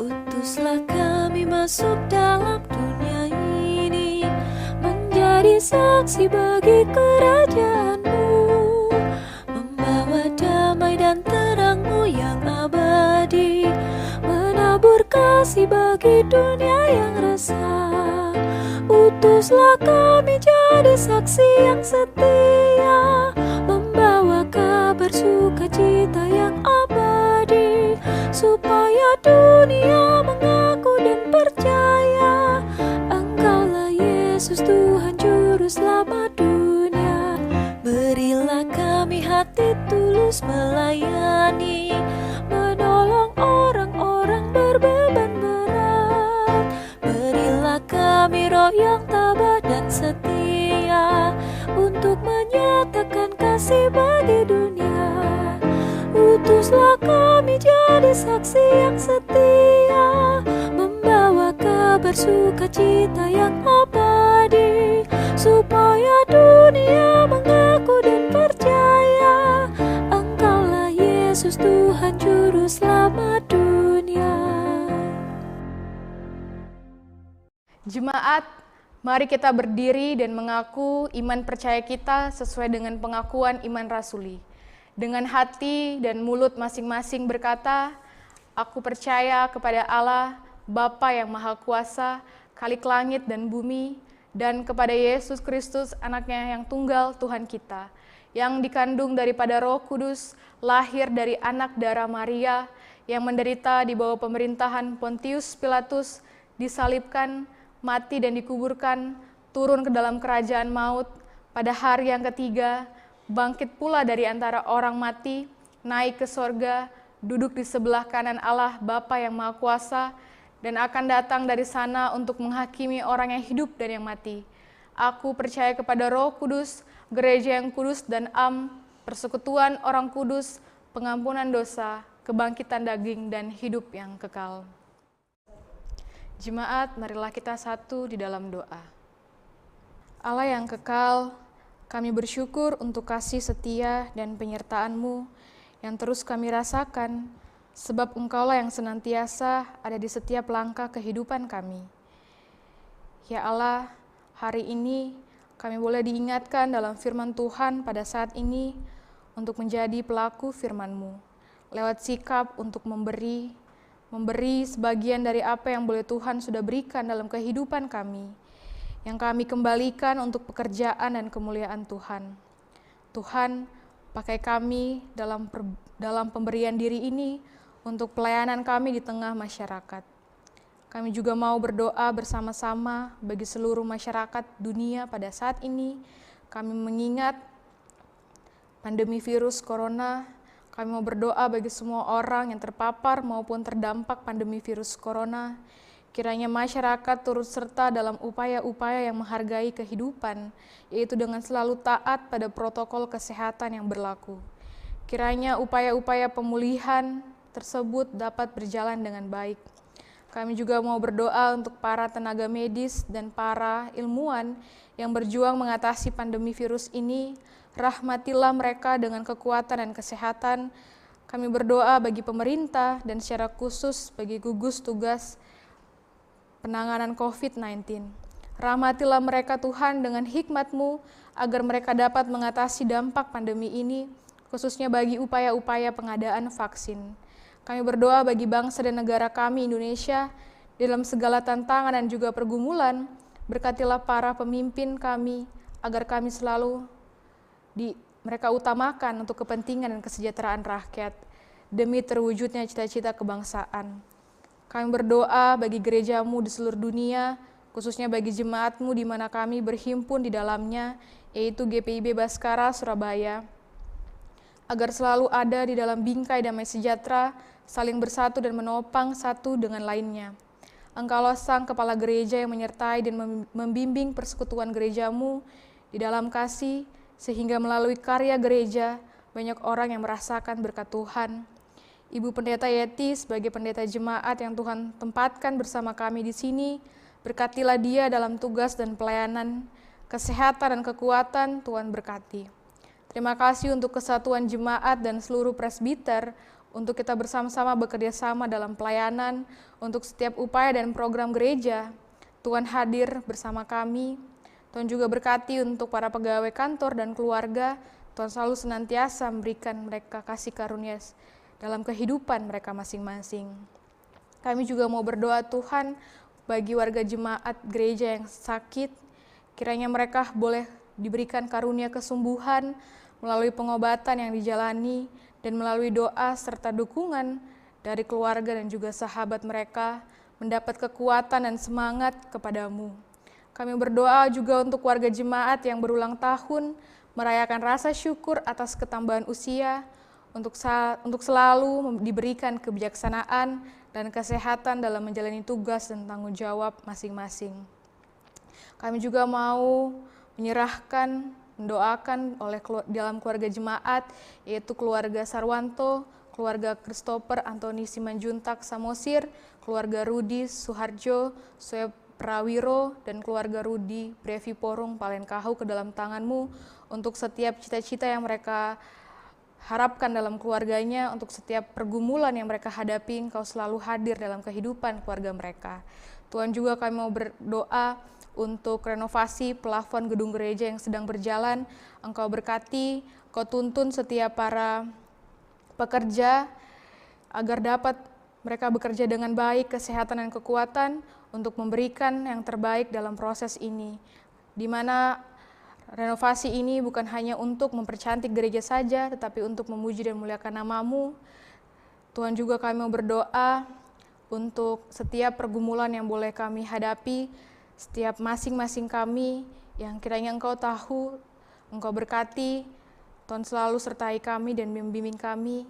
Utuslah kami masuk dalam dunia ini, menjadi saksi bagi kerajaan-Mu, membawa damai dan terang-Mu yang abadi, menabur kasih bagi dunia yang resah. Utuslah kami jadi saksi yang setia, membawa kabar sukacita yang abadi, supaya dunia mengaku dan percaya Engkaulah Yesus Tuhan Juru Selamat dunia. Berilah kami hati tulus melayani, menolong orang-orang berbeban berat. Berilah kami roh yang tabah dan setia, untuk menyatakan kasih bagi dunia. Utuslah kami jadi saksi yang setia, membawa kabar sukacita yang abadi, supaya dunia mengaku dan percaya Engkaulah Yesus Tuhan Juru Selamat dunia.
Jemaat, mari kita berdiri dan mengaku iman percaya kita sesuai dengan pengakuan iman rasuli. Dengan hati dan mulut masing-masing berkata, aku percaya kepada Allah, Bapa yang Maha Kuasa, Khalik langit dan bumi, dan kepada Yesus Kristus, anaknya yang tunggal Tuhan kita, yang dikandung daripada Roh Kudus, lahir dari anak darah Maria, yang menderita di bawah pemerintahan Pontius Pilatus, disalibkan, mati dan dikuburkan, turun ke dalam kerajaan maut, pada hari yang ketiga, bangkit pula dari antara orang mati, naik ke sorga, duduk di sebelah kanan Allah Bapa yang Maha Kuasa, dan akan datang dari sana untuk menghakimi orang yang hidup dan yang mati. Aku percaya kepada Roh Kudus, gereja yang kudus dan persekutuan orang kudus, pengampunan dosa, kebangkitan daging, dan hidup yang kekal. Jemaat, marilah kita satu di dalam doa. Allah yang kekal, kami bersyukur untuk kasih setia dan penyertaan-Mu yang terus kami rasakan, sebab Engkaulah yang senantiasa ada di setiap langkah kehidupan kami. Ya Allah, hari ini kami boleh diingatkan dalam firman Tuhan pada saat ini untuk menjadi pelaku firman-Mu, lewat sikap untuk memberi sebagian dari apa yang boleh Tuhan sudah berikan dalam kehidupan kami, yang kami kembalikan untuk pekerjaan dan kemuliaan Tuhan. Tuhan, pakai kami dalam pemberian diri ini untuk pelayanan kami di tengah masyarakat. Kami juga mau berdoa bersama-sama bagi seluruh masyarakat dunia pada saat ini. Kami mengingat pandemi virus corona. Kami mau berdoa bagi semua orang yang terpapar maupun terdampak pandemi virus corona. Kiranya masyarakat turut serta dalam upaya-upaya yang menghargai kehidupan, yaitu dengan selalu taat pada protokol kesehatan yang berlaku. Kiranya upaya-upaya pemulihan tersebut dapat berjalan dengan baik. Kami juga mau berdoa untuk para tenaga medis dan para ilmuwan yang berjuang mengatasi pandemi virus ini. Rahmatilah mereka dengan kekuatan dan kesehatan. Kami berdoa bagi pemerintah dan secara khusus bagi gugus tugas penanganan COVID-19. Rahmatilah mereka Tuhan dengan hikmat-Mu agar mereka dapat mengatasi dampak pandemi ini, khususnya bagi upaya-upaya pengadaan vaksin. Kami berdoa bagi bangsa dan negara kami Indonesia dalam segala tantangan dan juga pergumulan. Berkatilah para pemimpin kami agar kami selalu mereka utamakan untuk kepentingan dan kesejahteraan rakyat demi terwujudnya cita-cita kebangsaan. Kami berdoa bagi gereja-Mu di seluruh dunia, khususnya bagi jemaat-Mu di mana kami berhimpun di dalamnya, yaitu GPIB Baskara Surabaya, agar selalu ada di dalam bingkai damai sejahtera, saling bersatu dan menopang satu dengan lainnya. Engkaulah Sang Kepala Gereja yang menyertai dan membimbing persekutuan gereja-Mu di dalam kasih, sehingga melalui karya gereja, banyak orang yang merasakan berkat Tuhan. Ibu Pendeta Yeti sebagai pendeta jemaat yang Tuhan tempatkan bersama kami di sini, berkatilah dia dalam tugas dan pelayanan, kesehatan dan kekuatan Tuhan berkati. Terima kasih untuk kesatuan jemaat dan seluruh presbiter, untuk kita bersama-sama bekerja sama dalam pelayanan, untuk setiap upaya dan program gereja. Tuhan hadir bersama kami. Tuhan juga berkati untuk para pegawai kantor dan keluarga. Tuhan selalu senantiasa memberikan mereka kasih karunia dalam kehidupan mereka masing-masing. Kami juga mau berdoa Tuhan bagi warga jemaat gereja yang sakit, kiranya mereka boleh diberikan karunia kesembuhan melalui pengobatan yang dijalani dan melalui doa serta dukungan dari keluarga dan juga sahabat mereka mendapat kekuatan dan semangat kepadamu. Kami berdoa juga untuk warga jemaat yang berulang tahun merayakan rasa syukur atas ketambahan usia, untuk selalu diberikan kebijaksanaan dan kesehatan dalam menjalani tugas dan tanggung jawab masing-masing. Kami juga mau menyerahkan, mendoakan dalam keluarga jemaat, yaitu keluarga Sarwanto, keluarga Christopher Antoni Simanjuntak Samosir, keluarga Rudi Suharjo, Soeb Prawiro, dan keluarga Rudi Brevi Porung Palenkahu ke dalam tangan-Mu untuk setiap cita-cita yang mereka harapkan dalam keluarganya, untuk setiap pergumulan yang mereka hadapi, Engkau selalu hadir dalam kehidupan keluarga mereka. Tuhan, juga kami mau berdoa untuk renovasi plafon gedung gereja yang sedang berjalan. Engkau berkati, Engkau tuntun setiap para pekerja agar dapat mereka bekerja dengan baik, kesehatan dan kekuatan untuk memberikan yang terbaik dalam proses ini, di mana renovasi ini bukan hanya untuk mempercantik gereja saja, tetapi untuk memuji dan memuliakan nama-Mu. Tuhan, juga kami mau berdoa untuk setiap pergumulan yang boleh kami hadapi, setiap masing-masing kami yang kiranya Engkau tahu, Engkau berkati. Tuhan selalu sertai kami dan membimbing kami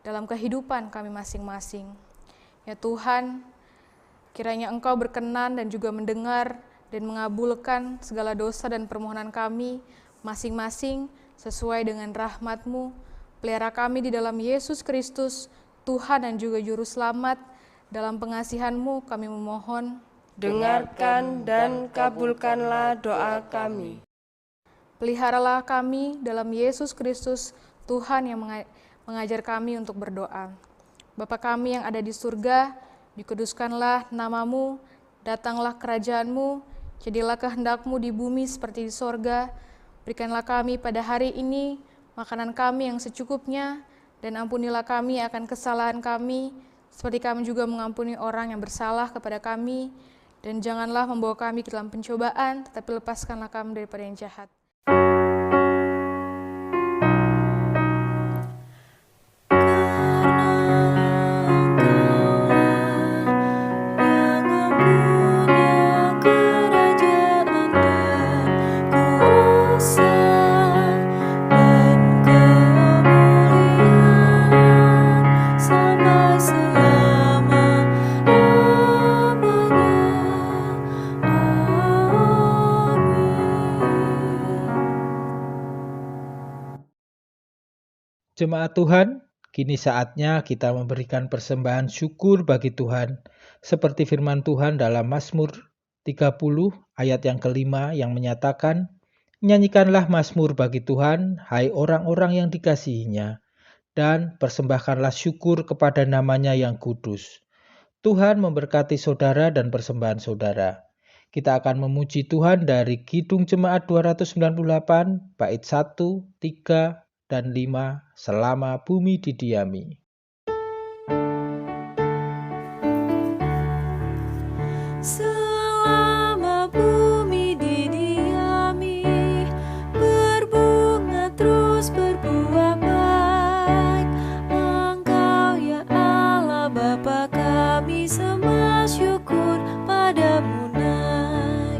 dalam kehidupan kami masing-masing. Ya Tuhan, kiranya Engkau berkenan dan juga mendengar dan mengabulkan segala dosa dan permohonan kami masing-masing sesuai dengan rahmat-Mu. Pelihara kami di dalam Yesus Kristus, Tuhan dan juga Juru Selamat. Dalam pengasihan-Mu kami memohon.
Dengarkan dan kabulkanlah doa kami.
Peliharalah kami dalam Yesus Kristus, Tuhan yang mengajar kami untuk berdoa. Bapa kami yang ada di surga, dikuduskanlah nama-Mu, datanglah kerajaan-Mu, jadilah kehendak-Mu di bumi seperti di sorga. Berikanlah kami pada hari ini makanan kami yang secukupnya, dan ampunilah kami akan kesalahan kami, seperti kami juga mengampuni orang yang bersalah kepada kami. Dan janganlah membawa kami ke dalam pencobaan, tetapi lepaskanlah kami daripada yang jahat.
Jemaat Tuhan, kini saatnya kita memberikan persembahan syukur bagi Tuhan, seperti firman Tuhan dalam Mazmur 30 ayat yang kelima yang menyatakan, "Nyanyikanlah mazmur bagi Tuhan, hai orang-orang yang dikasihinya, dan persembahkanlah syukur kepada namanya yang kudus." Tuhan memberkati saudara dan persembahan saudara. Kita akan memuji Tuhan dari Kidung Jemaat 298, bait 1, 3, dan 5, selama bumi didiami.
Selama bumi didiami, berbunga terus berbuah baik. Engkau ya Allah Bapa kami sembah syukur padamu naik.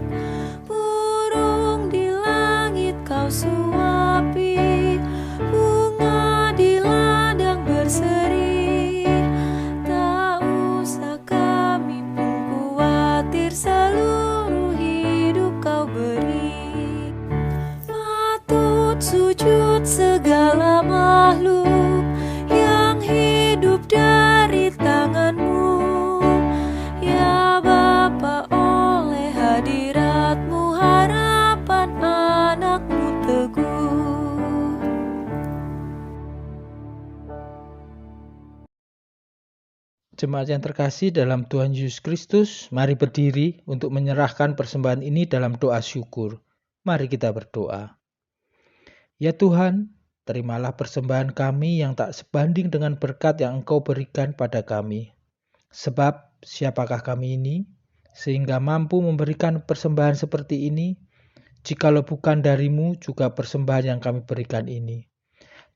Burung di langit kau suapi, bunga di ladang berseri.
Jemaat yang terkasih dalam Tuhan Yesus Kristus, mari berdiri untuk menyerahkan persembahan ini dalam doa syukur. Mari kita berdoa. Ya Tuhan, terimalah persembahan kami yang tak sebanding dengan berkat yang Engkau berikan pada kami. Sebab siapakah kami ini, sehingga mampu memberikan persembahan seperti ini, jikalau bukan dari-Mu juga persembahan yang kami berikan ini.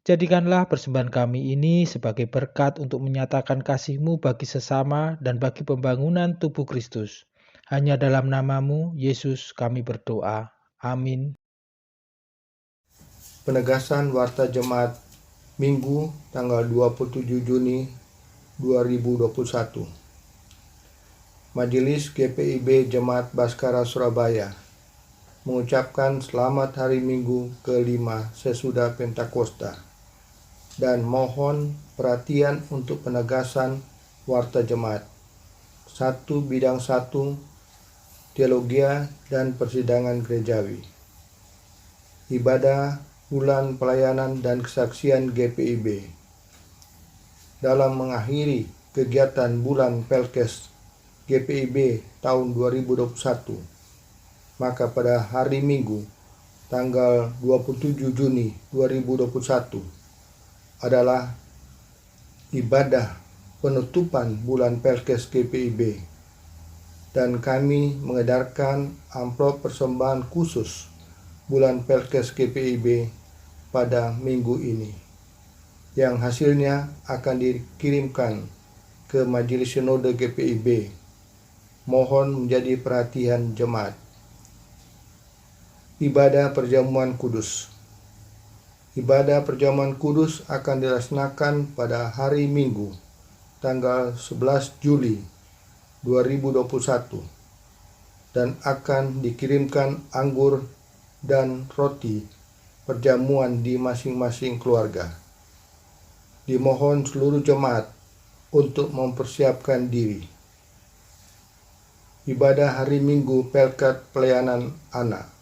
Jadikanlah persembahan kami ini sebagai berkat untuk menyatakan kasih-Mu bagi sesama dan bagi pembangunan tubuh Kristus. Hanya dalam nama-Mu, Yesus, kami berdoa. Amin.
Penegasan Warta Jemaat Minggu tanggal 27 Juni 2021. Majelis GPIB Jemaat Baskara Surabaya mengucapkan selamat hari Minggu ke-5 sesudah Pentakosta dan mohon perhatian untuk penegasan Warta Jemaat. 1 bidang 1 Teologia dan Persidangan Gerejawi. Ibadah bulan pelayanan dan kesaksian GPIB. Dalam mengakhiri kegiatan bulan Pelkes GPIB tahun 2021, maka pada hari Minggu tanggal 27 Juni 2021 adalah ibadah penutupan bulan Pelkes GPIB, dan kami mengedarkan amplop persembahan khusus bulan Pelkes GPIB pada minggu ini, yang hasilnya akan dikirimkan ke Majelis Sinode GPIB. Mohon menjadi perhatian jemaat. Ibadah Perjamuan Kudus. Ibadah Perjamuan Kudus akan dilaksanakan pada hari Minggu, tanggal 11 Juli 2021, dan akan dikirimkan anggur dan roti perjamuan di masing-masing keluarga. Dimohon seluruh jemaat untuk mempersiapkan diri. Ibadah hari Minggu Pelkat Pelayanan Anak.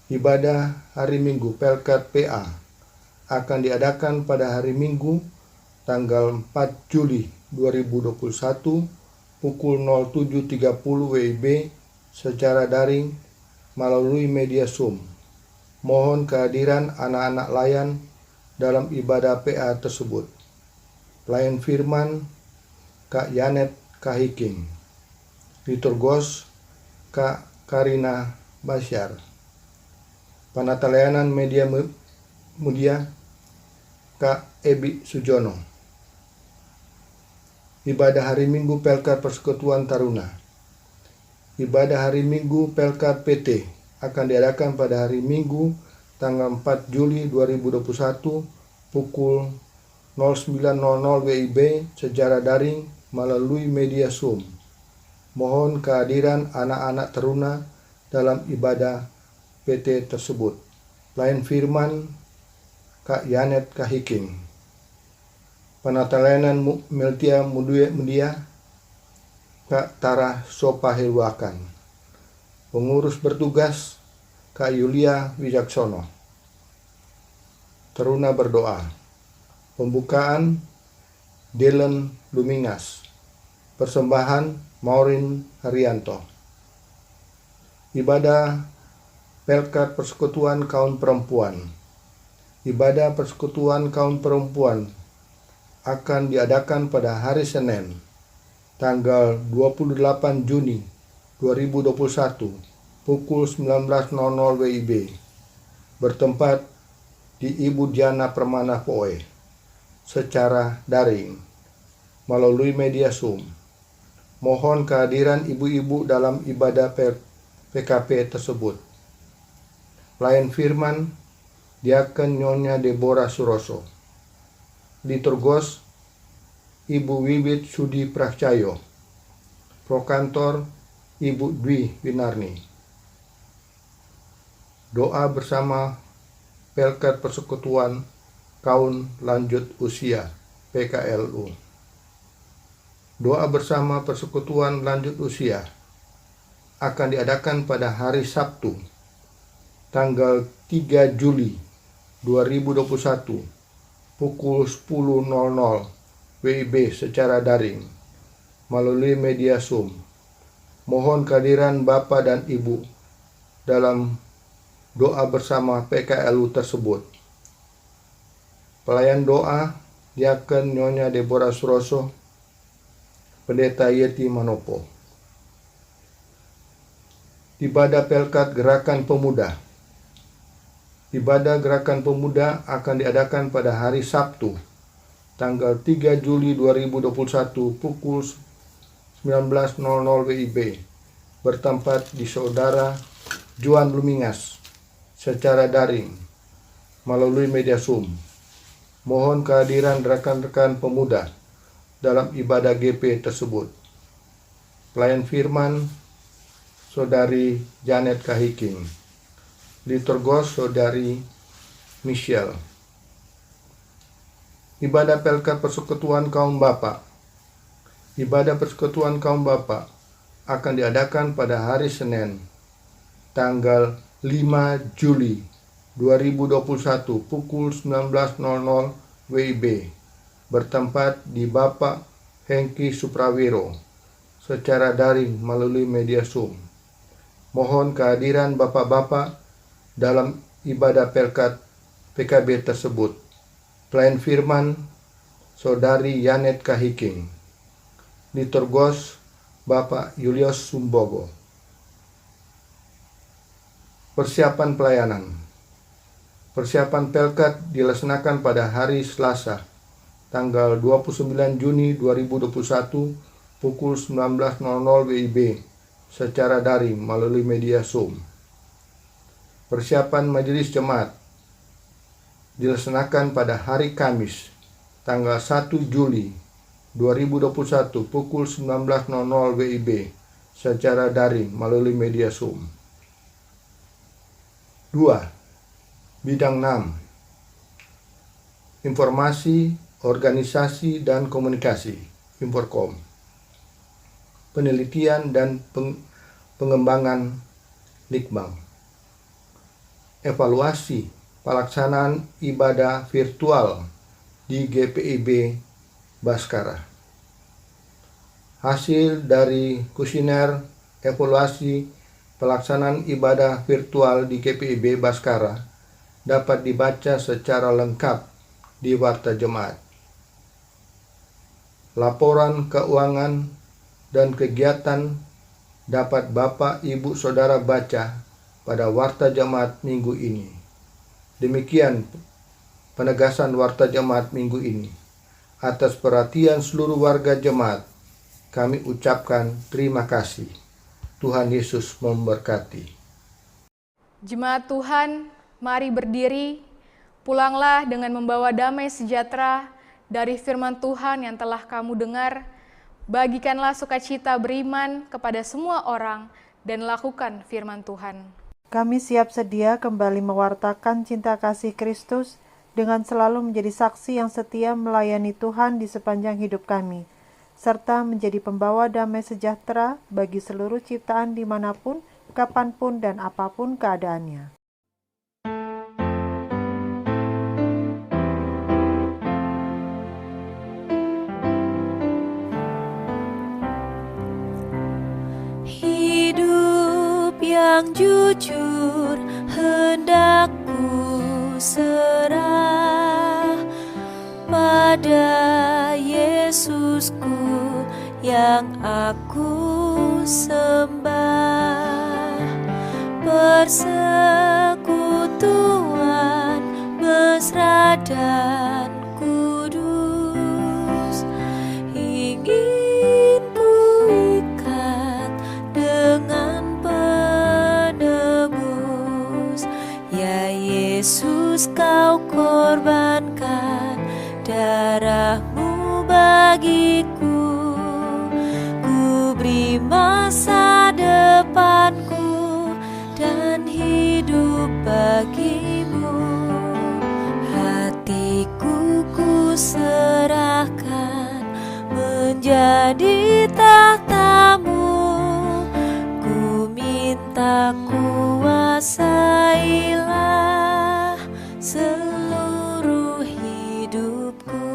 Ibadah hari Minggu Pelkat PA akan diadakan pada hari Minggu tanggal 4 Juli 2021 pukul 07.30 WIB secara daring melalui media Zoom. Mohon kehadiran anak-anak layan dalam ibadah PA tersebut. Pelayan firman Kak Yanet Kahiking. Liturgos Kak Karina Basyar. Penata layanan media mudia Kak Ebi Sujono. Ibadah hari Minggu Pelkat Persekutuan Taruna. Ibadah hari Minggu Pelkat PT akan diadakan pada hari Minggu tanggal 4 Juli 2021 pukul 09.00 WIB secara daring melalui media Zoom. Mohon kehadiran anak-anak teruna dalam ibadah PT tersebut. Pelayan firman Kak Yanet Kahiking. Penata layanan Meltia Mudia Kak Tara Sopahilwakan. Pengurus bertugas Kak Yulia Wijaksono. Teruna berdoa. Pembukaan Dylan Lumingas. Persembahan Maureen Haryanto. Ibadah Pelkat Persekutuan Kaum Perempuan. Ibadah Persekutuan Kaum Perempuan akan diadakan pada hari Senin, tanggal 28 Juni 2021, pukul 19.00 WIB, bertempat di Ibu Diana Permana Poe, secara daring, melalui media Zoom. Mohon kehadiran ibu-ibu dalam ibadah PKP tersebut. Pelayan firman Diaken Nyonya Deborah Suroso. Liturgos Ibu Wiwit Sudi Pracaya. Prokantor Ibu Dwi Winarni. Doa bersama Pelkat Persekutuan Kaum Lanjut Usia PKLU. Doa bersama Persekutuan Lanjut Usia akan diadakan pada hari Sabtu, tanggal 3 Juli 2021 pukul 10.00 WIB secara daring melalui media Zoom. Mohon kehadiran Bapak dan Ibu dalam doa bersama PKLU tersebut. Pelayan doa Diaken Nyonya Deborah Suroso, Pendeta Yeti Manopo. Ibadah Pelkat Gerakan Pemuda. Ibadah Gerakan Pemuda akan diadakan pada hari Sabtu, tanggal 3 Juli 2021 pukul 19.00 WIB, bertempat di Saudara Juan Lumingas secara daring melalui media Zoom. Mohon kehadiran rekan-rekan pemuda dalam ibadah GP tersebut. Pelayan firman Saudari Janet Kahiking. Liturgos Saudari Michelle. Ibadah Pelkat Persekutuan Kaum Bapa. Ibadah Persekutuan Kaum Bapa akan diadakan pada hari Senin, tanggal 5 Juli 2021 pukul 19.00 WIB, bertempat di Bapak Hengki Supraviro secara daring melalui media Zoom. Mohon kehadiran Bapak-Bapak dalam ibadah Pelkat PKB tersebut. Pelayan firman Saudari Janet Kahiking. Liturgos Bapak Julius Sumbogo. Persiapan pelayanan. Persiapan Pelkat dilaksanakan pada hari Selasa, tanggal 29 Juni 2021 pukul 19.00 WIB secara daring melalui media Zoom. Persiapan Majelis Jemaat dilaksanakan pada hari Kamis, tanggal 1 Juli 2021 pukul 19.00 WIB secara daring melalui media Zoom. 2. Bidang 6. Informasi, Organisasi dan Komunikasi, Inforkom. Penelitian dan pengembangan Litbang. Evaluasi pelaksanaan ibadah virtual di GPIB Baskara. Hasil dari kuesioner evaluasi pelaksanaan ibadah virtual di GPIB Baskara dapat dibaca secara lengkap di Warta Jemaat. Laporan keuangan dan kegiatan dapat Bapak Ibu Saudara baca pada Warta Jemaat minggu ini. Demikian penegasan Warta Jemaat minggu ini. Atas perhatian seluruh warga jemaat, kami ucapkan terima kasih. Tuhan Yesus memberkati.
Jemaat Tuhan, mari berdiri, pulanglah dengan membawa damai sejahtera dari firman Tuhan yang telah kamu dengar. Bagikanlah sukacita beriman kepada semua orang dan lakukan firman Tuhan.
Kami siap sedia kembali mewartakan cinta kasih Kristus dengan selalu menjadi saksi yang setia melayani Tuhan di sepanjang hidup kami, serta menjadi pembawa damai sejahtera bagi seluruh ciptaan dimanapun, kapanpun, dan apapun keadaannya.
Hidup yang jujur hendak ku serah pada Yesusku yang aku sembah. Persekutuan mesra dan kudus ingin ku ikat dengan penebus. Ya Yesus, kau korbankan darahmu bagiku. Ku beri masa depanku dan hidup bagimu. Hatiku ku serahkan menjadi tahtamu. Ku minta kuasailah seluruh hidupku.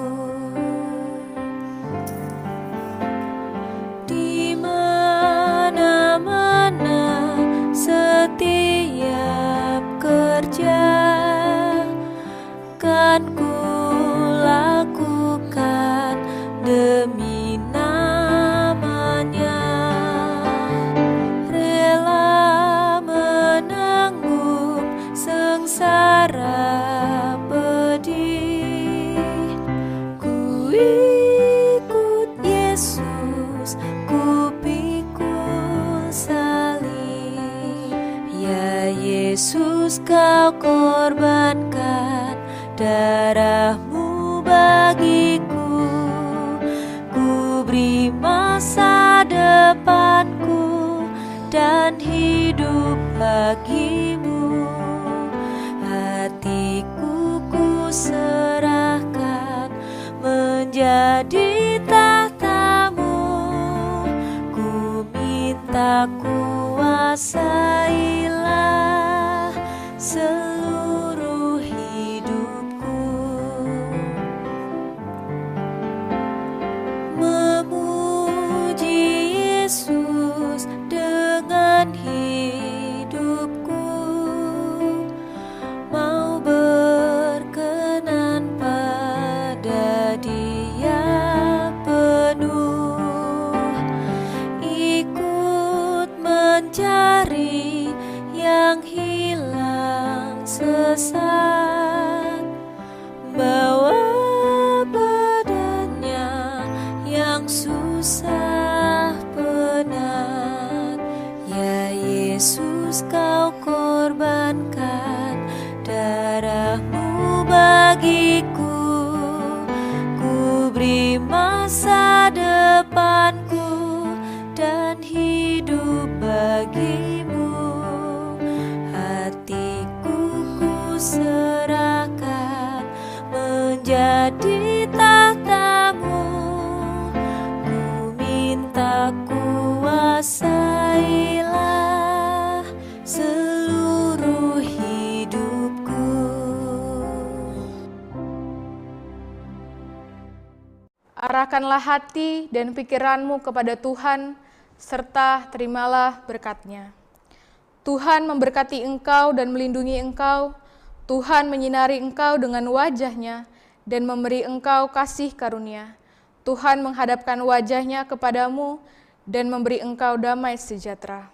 bagiku, ku beri masa depanku dan hidup bagimu. Hatiku ku serahkan menjadi tahtamu, ku minta kuasailah seluruh hidupku. Memuji Yesus dengan hidupku, mau berkenan pada Dia penuh, ikut mencari yang hilang sesat, bawa badannya yang susah penat. Ya Yesus, kau korbankan darahmu bagiku, ku beri masa depanku dan hidup bagimu. Hatiku ku serahkan menjadi tahtamu, ku minta kuasailah seluruh hidupku.
Arahkanlah hati dan pikiranmu kepada Tuhan, serta terimalah berkat-Nya. Tuhan memberkati engkau dan melindungi engkau. Tuhan menyinari engkau dengan wajah-Nya dan memberi engkau kasih karunia. Tuhan menghadapkan wajah-Nya kepadamu dan memberi engkau damai sejahtera.